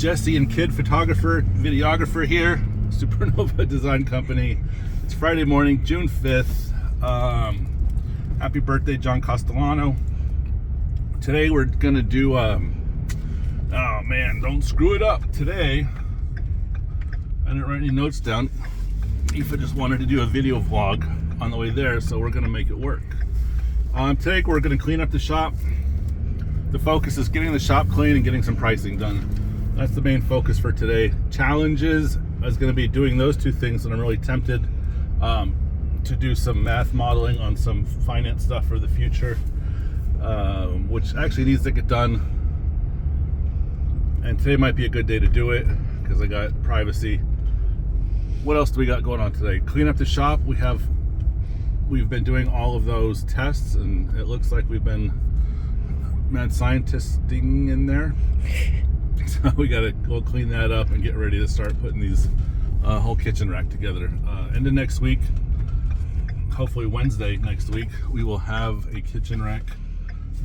Jesse and Kid photographer, videographer here, Supernova Design Company. It's Friday morning, June 5th. Happy birthday, John Castellano. Today we're gonna do, oh man, don't screw it up. Today, I didn't write any notes down. Aoife just wanted to do a video vlog on the way there, so we're gonna make it work. Today we're gonna clean up the shop. The focus is getting the shop clean and getting some pricing done. That's the main focus for today. Challenges is going to be doing those two things, and I'm really tempted to do some math modeling on some finance stuff for the future, which actually needs to get done. And today might be a good day to do it because I got privacy. What else do we got going on today? Clean up the shop. We've been doing all of those tests, and it looks like we've been mad scientisting in there. So we gotta go clean that up and get ready to start putting these whole kitchen rack together. End of next week, hopefully Wednesday next week, we will have a kitchen rack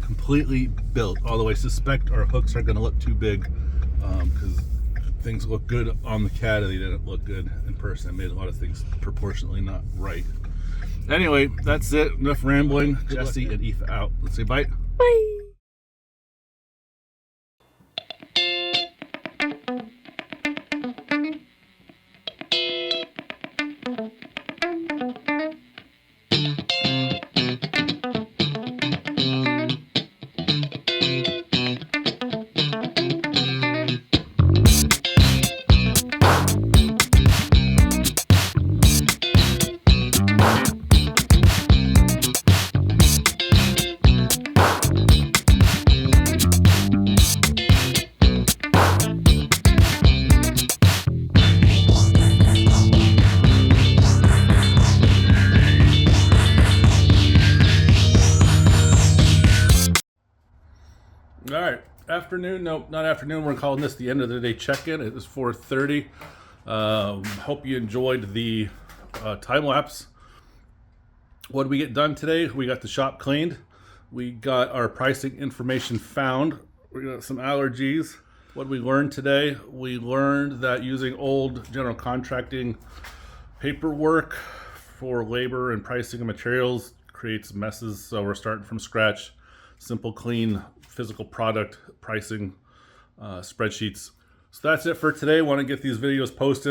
completely built all the way. Suspect our hooks are gonna look too big because things look good on the CAD and they didn't look good in person. It made a lot of things proportionally not right. Anyway, that's it. Enough rambling. Jesse and Aoife out. Let's say bye. Bye. All right, afternoon, no, not afternoon, we're calling this the end of the day check-in. It is 4:30. Hope you enjoyed the time lapse. What did we get done today? We got the shop cleaned. We got our pricing information found. We got some allergies. What did we learn today? We learned that using old general contracting paperwork for labor and pricing of materials creates messes, so we're starting from scratch. Simple, clean, physical product pricing spreadsheets. So that's it for today. Want to get these videos posted.